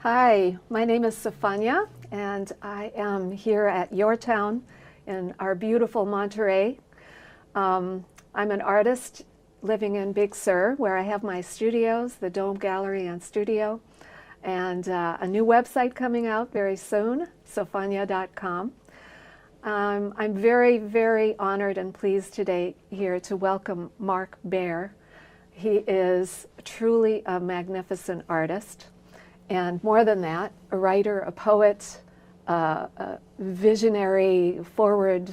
Hi, my name is Sofanya, and I am here at YourTown in our beautiful Monterey. I'm an artist living in Big Sur, where I have my studios, the Dome Gallery and Studio, and a new website coming out very soon, Sofanya.com. I'm very, very honored and pleased today here to welcome Mark Baer. He is truly a magnificent artist. And more than that, a writer, a poet, a visionary, forward,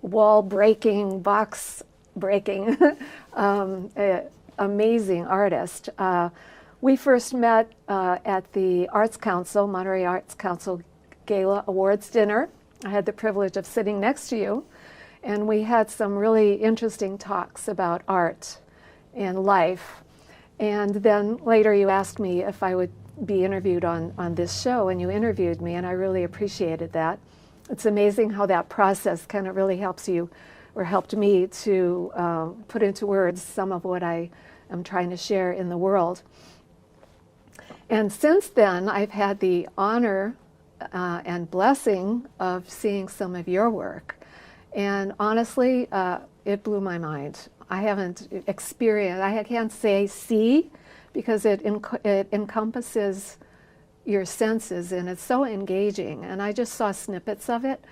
wall-breaking, box-breaking, amazing artist. We first met at the Arts Council, Monterey Arts Council Gala Awards dinner. I had the privilege of sitting next to you, and we had some really interesting talks about art and life. And then later you asked me if I would be interviewed on this show, and you interviewed me, and I really appreciated that. It's amazing how that process kind of really helps you, or helped me to put into words some of what I am trying to share in the world. And since then, I've had the honor and blessing of seeing some of your work. And honestly, it blew my mind. I haven't experienced, I can't say see, because it encompasses your senses, and it's so engaging. And I just saw snippets of it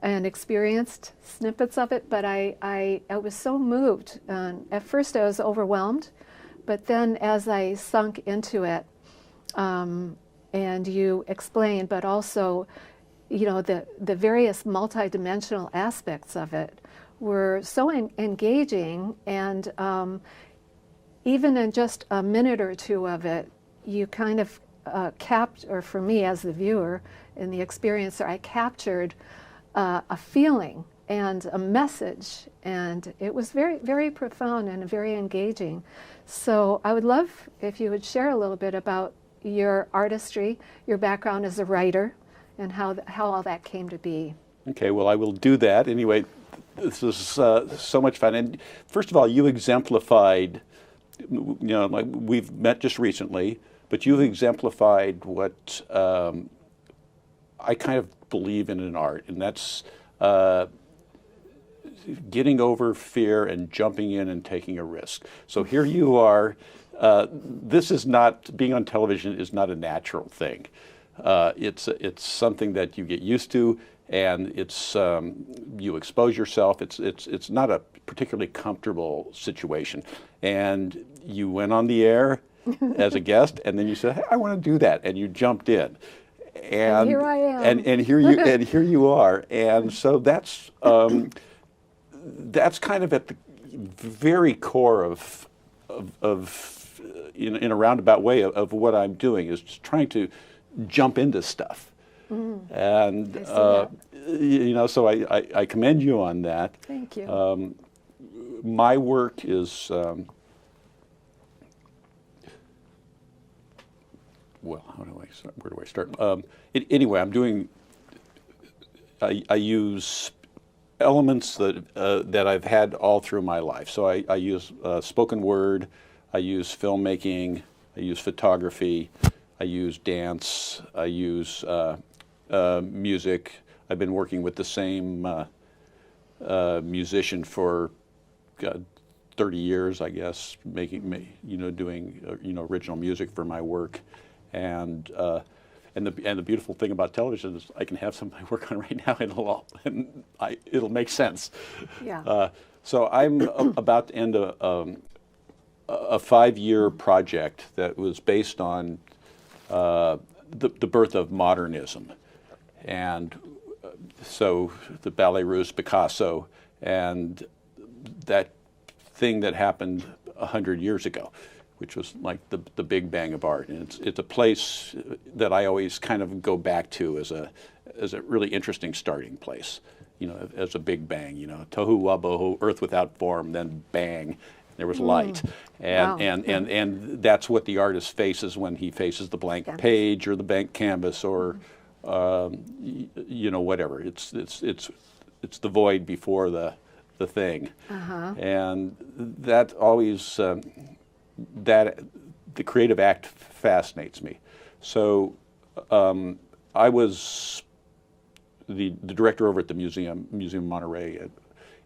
and experienced snippets of it, but I was so moved. At first I was overwhelmed, but then as I sunk into it, and you explained, but also, you know, the various multidimensional aspects of it were so engaging, and even in just a minute or two of it, you kind of or for me as the viewer and the experiencer, I captured a feeling and a message, and it was very, very profound and very engaging. So I would love if you would share a little bit about your artistry, your background as a writer, and how all that came to be. Okay, well, I will do that. Anyway, this is so much fun. And first of all, you exemplified, you know, like we've met just recently, but you've exemplified what I kind of believe in art, and that's getting over fear and jumping in and taking a risk. So here you are. This is not, being on television is not a natural thing. It's something that you get used to, and it's you expose yourself. It's not a particularly comfortable situation. And you went on the air as a guest, and then you said, "Hey, I want to do that," and you jumped in. And here I am. And here you are. And so that's kind of at the very core of in a roundabout way of what I'm doing, is just trying to jump into stuff. And you know, so I commend you on that. Thank you. My work is well, how do I start? Where do I start? Anyway, I'm doing. I use elements that I've had all through my life. So I use spoken word, I use filmmaking, I use photography, I use dance, I use music. I've been working with the same musician for 30 years, I guess, doing original music for my work, and the beautiful thing about television is I can have something I work on right now, and it'll make sense. Yeah. So I'm about to end a 5-year project that was based on the birth of modernism, and so the Ballet Russe, Picasso, and that thing that happened 100 years ago, which was like the Big Bang of art. And it's a place that I always kind of go back to as a really interesting starting place, you know, as a Big Bang, you know, tohu wabohu, earth without form, then bang, there was light. And, Wow. and that's what the artist faces when he faces the blank page or the blank canvas, or you know, whatever. It's the void before the thing. And that always the creative act fascinates me. So I was the director over at the Museum of Monterey,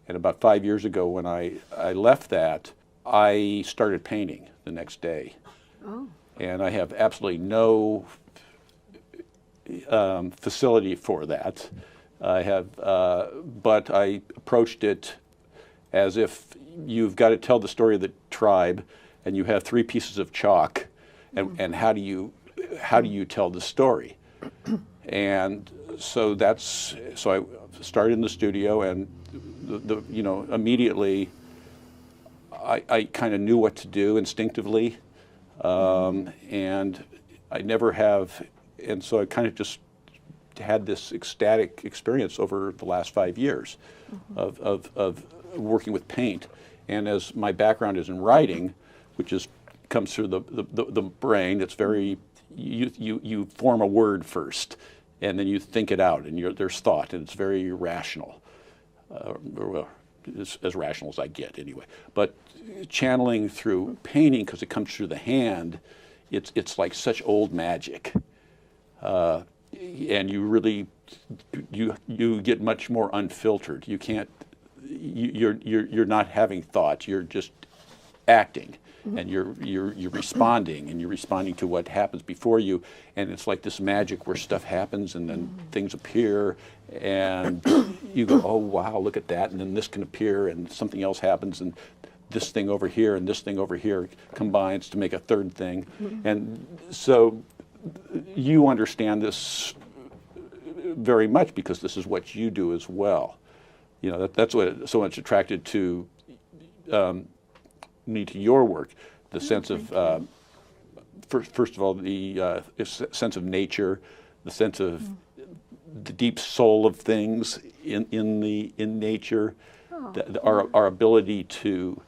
and about 5 years ago when I left that, I started painting the next day. Oh. And I have absolutely no facility for that. I have, but I approached it as if you've got to tell the story of the tribe, and you have 3 pieces of chalk, and how do you tell the story? And so I started in the studio, and immediately I kind of knew what to do instinctively, and I never have, and so I kind of just had this ecstatic experience over the last 5 years of working with paint. And as my background is in writing, which comes through the brain, it's very, you form a word first, and then you think it out, and there's thought, and it's very rational, well, as rational as I get anyway. But channeling through painting, because it comes through the hand, it's like such old magic, and you really you get much more unfiltered. You can't, you're not having thoughts. You're just acting, and you're responding, and you're responding to what happens before you, and it's like this magic where stuff happens, and then things appear, and you go, oh wow, look at that, and then this can appear, and something else happens, and this thing over here and this thing over here combines to make a third thing. And so you understand this very much because this is what you do as well. You know, that's what so much attracted to me to your work, the sense of first of all the sense of nature, the sense of the deep soul of things in nature, our ability to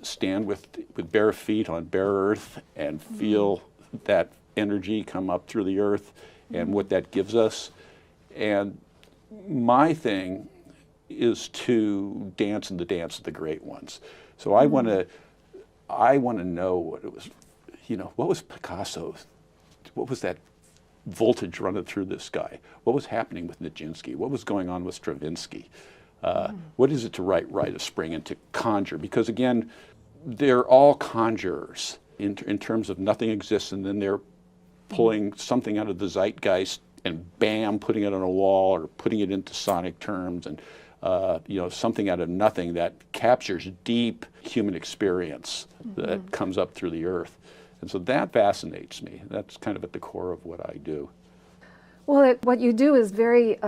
stand with bare feet on bare earth and feel that energy come up through the earth and what that gives us. And my thing is to dance in the dance of the great ones. So I want to know what it was, what was Picasso, what was that voltage running through this guy? What was happening with Nijinsky? What was going on with Stravinsky? What is it to write Rite of Spring and to conjure? Because again, they're all conjurers in terms of nothing exists, and then they're pulling something out of the zeitgeist and bam, putting it on a wall or putting it into sonic terms, and something out of nothing that captures deep human experience that comes up through the earth. And so that fascinates me. That's kind of at the core of what I do. Well, what you do is very,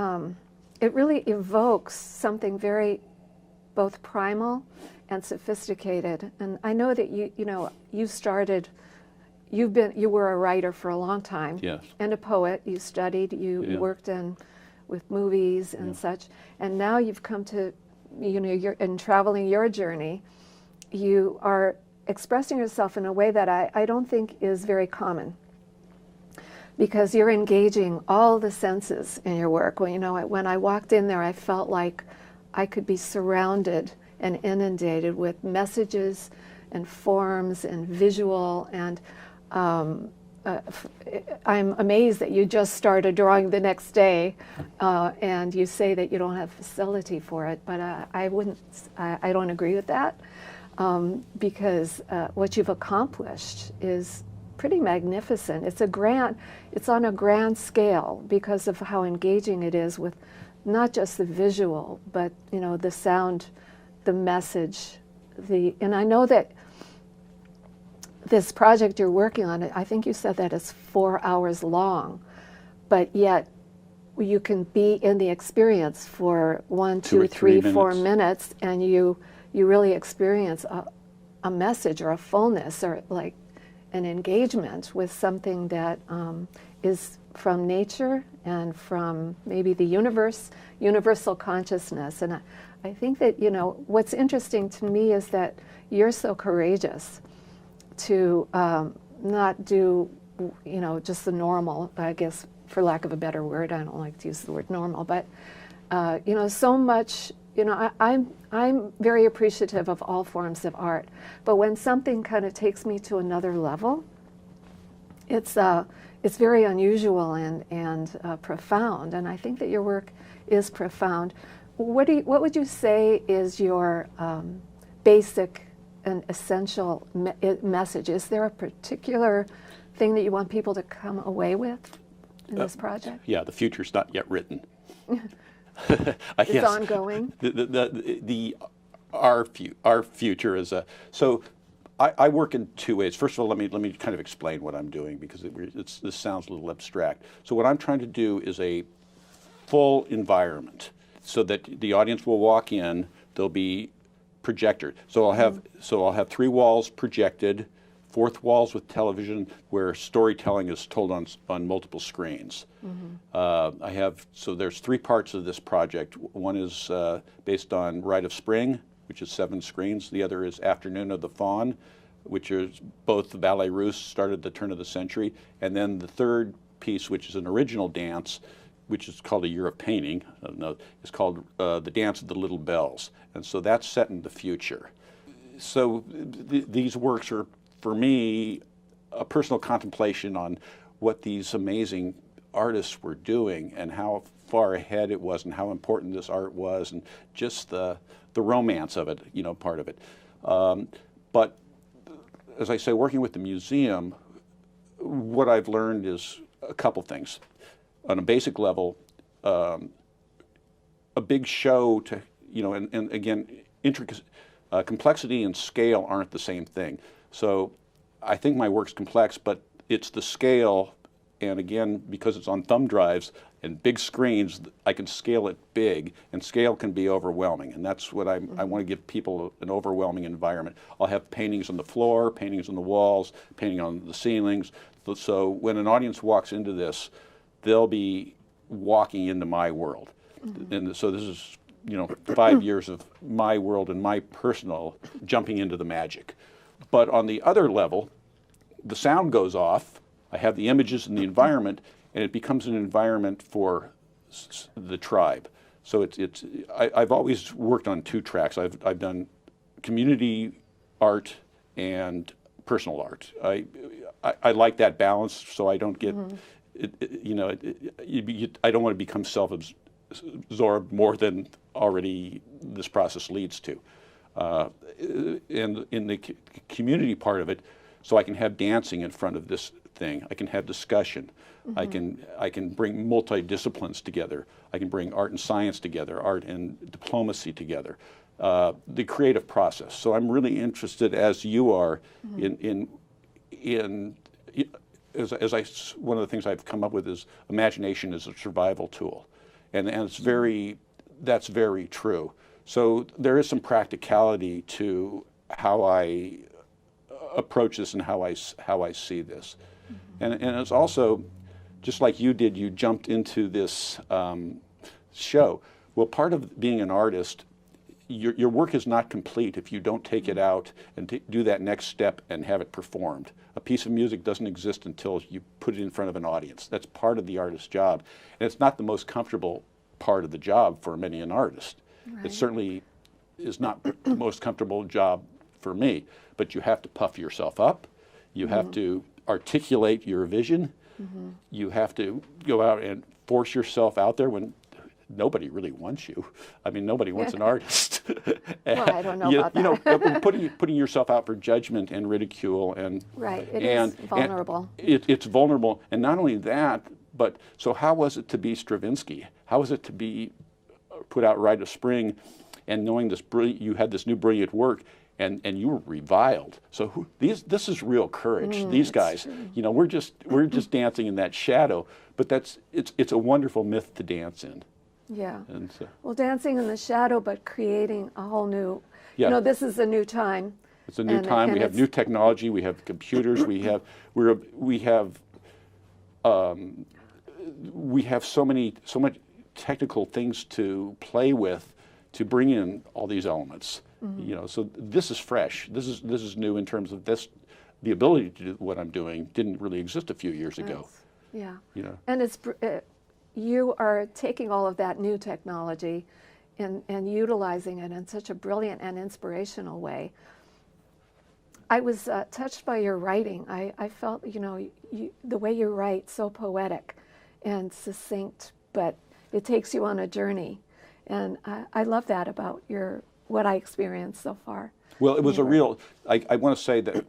it really evokes something very both primal and sophisticated. And I know that you were a writer for a long time. Yes. And a poet. You studied, you worked with movies and such. And now you've come to, you're in traveling your journey, you are expressing yourself in a way that I don't think is very common, because you're engaging all the senses in your work. Well, when I walked in there, I felt like I could be surrounded and inundated with messages and forms and visual, and I'm amazed that you just started drawing the next day, and you say that you don't have facility for it, but I don't agree with that, because what you've accomplished is pretty magnificent. It's on a grand scale because of how engaging it is with not just the visual, but the sound, the message, and I know that this project you're working on, I think you said that it's 4 hours long, but yet you can be in the experience for 1, 2, 3, 4 minutes, and you really experience a message or a fullness or like an engagement with something that is from nature and from maybe the universal consciousness. And I think that, what's interesting to me is that you're so courageous to not do, just the normal, I guess, for lack of a better word. I don't like to use the word normal, but, so much, you know, I'm very appreciative of all forms of art, but when something kind of takes me to another level, it's very unusual and profound, and I think that your work is profound. What would you say is your basic and essential message? Is there a particular thing that you want people to come away with in this project? Yeah, the future's not yet written. It's ongoing. Our future is a so. I work in two ways. First of all, let me kind of explain what I'm doing, because this sounds a little abstract. So what I'm trying to do is a full environment, so that the audience will walk in. There'll be projector. So I'll have 3 walls projected, 4th walls with television where storytelling is told on multiple screens. So there's 3 parts of this project. One is based on Rite of Spring, which is 7 screens. The other is Afternoon of the Faun, which is both the Ballet Russe, started at the turn of the century. And then the third piece, which is an original dance, which is called A Year of Painting, is called The Dance of the Little Bells. And so that's set in the future. So these works are, for me, a personal contemplation on what these amazing artists were doing and how far ahead it was and how important this art was, and just the romance of it, you know, part of it. But as I say, working with the museum, what I've learned is a couple things. On a basic level, a big show to, you know, and again, complexity and scale aren't the same thing. So I think my work's complex, but it's the scale, and again, because it's on thumb drives and big screens, I can scale it big, and scale can be overwhelming, and that's what I want to give people, an overwhelming environment. I'll have paintings on the floor, paintings on the walls, painting on the ceilings, so when an audience walks into this, they'll be walking into my world. And so this is, you know, 5 years of my world and my personal jumping into the magic. But on the other level, the sound goes off, I have the images and the environment, and it becomes an environment for the tribe. So I've always worked on 2 tracks. I've done community art and personal art. I like that balance, so I don't get, I don't want to become self-absorbed more than already this process leads to. And in the community part of it, so I can have dancing in front of this thing. I can have discussion. I can bring multidisciplines together. I can bring art and science together, art and diplomacy together. The creative process. So I'm really interested, as you are, one of the things I've come up with is imagination is a survival tool, and that's very true. So there is some practicality to how I approach this and how I see this, and it's also, just like you did, you jumped into this show. Well, part of being an artist, your work is not complete if you don't take it out and do that next step and have it performed. A piece of music doesn't exist until you put it in front of an audience. That's part of the artist's job, and it's not the most comfortable part of the job for many an artist. Right. It certainly is not the most comfortable job for me, but you have to puff yourself up. You have to articulate your vision. You have to go out and force yourself out there when nobody really wants you. I mean, nobody wants an artist. Well, I don't know about that. You know, putting yourself out for judgment and ridicule, and it is vulnerable. It's vulnerable, and not only that, but so how was it to be Stravinsky? How was it to be put out Rite of Spring, and knowing you had this new brilliant work, and you were reviled? So this is real courage. These guys, you know, we're just dancing in that shadow, but it's a wonderful myth to dance in. Yeah. And so, well, dancing in the shadow, but creating a whole new, you know, this is a new time. It's a new time. We have new technology. We have computers. we have so much technical things to play with to bring in all these elements. You know, so this is fresh. This is new in terms of this. The ability to do what I'm doing didn't really exist a few years ago. Yeah. You know, and you are taking all of that new technology and utilizing it in such a brilliant and inspirational way. I was touched by your writing. I felt, the way you write, so poetic and succinct, but it takes you on a journey. And I love that about what I experienced so far. Well, it was I want to say that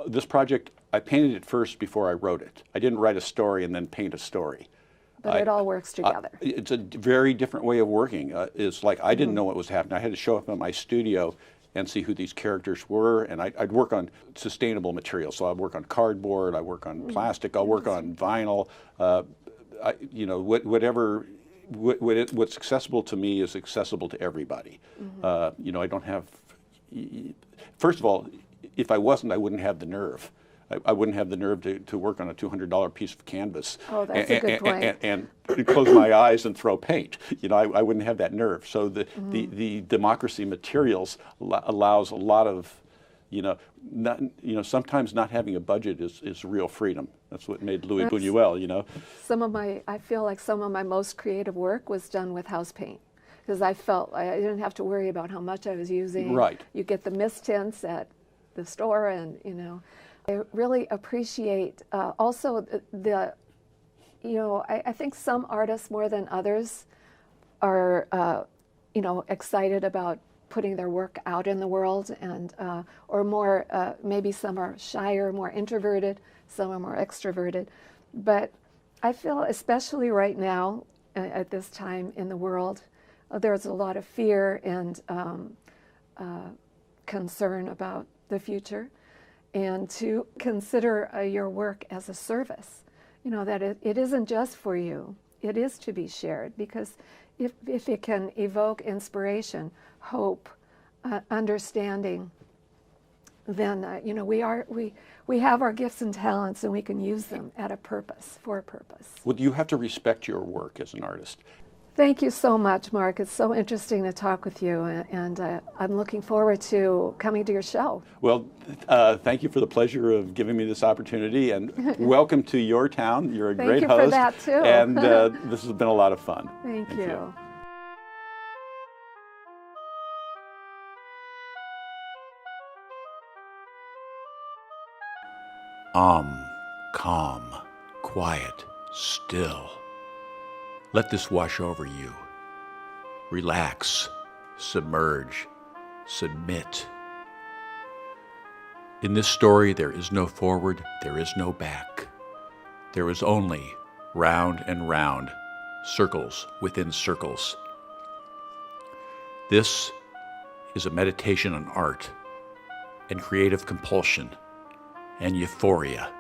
this project, I painted it first before I wrote it. I didn't write a story and then paint a story. But it all works together. It's a very different way of working. It's like I didn't know what was happening. I had to show up in my studio and see who these characters were, and I'd work on sustainable materials. So I'd work on cardboard, I work on plastic, I'll work on vinyl. What's accessible to me is accessible to everybody. I don't have. First of all, if I wasn't, I wouldn't have the nerve. I wouldn't have the nerve to work on a $200 piece of canvas. Oh, that's a good point. And close my eyes and throw paint. I wouldn't have that nerve. So the democracy materials allows a lot of, sometimes not having a budget is real freedom. That's what made Louis Buñuel. I feel like some of my most creative work was done with house paint, because I felt I didn't have to worry about how much I was using. Right. You get the mist tints at the store, and I really appreciate also I think some artists more than others are, excited about putting their work out in the world, and or more, maybe some are shyer, more introverted, some are more extroverted. But I feel, especially right now, at this time in the world, there's a lot of fear and concern about the future. And to consider your work as a service, that it isn't just for you, it is to be shared, because if it can evoke inspiration, hope, understanding, then we have our gifts and talents, and we can use them for a purpose. Well, you have to respect your work as an artist. Thank you so much, Mark. It's so interesting to talk with you, and I'm looking forward to coming to your show. Well, thank you for the pleasure of giving me this opportunity, and welcome to YourTown. You're a great host. Thank you for that, too. And this has been a lot of fun. Thank you. Calm, quiet, still. Let this wash over you. Relax, submerge, submit. In this story, there is no forward, there is no back. There is only round and round, circles within circles. This is a meditation on art and creative compulsion and euphoria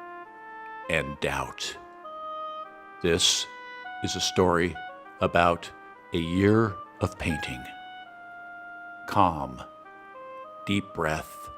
and doubt. This is a story about a year of painting. Calm, deep breath,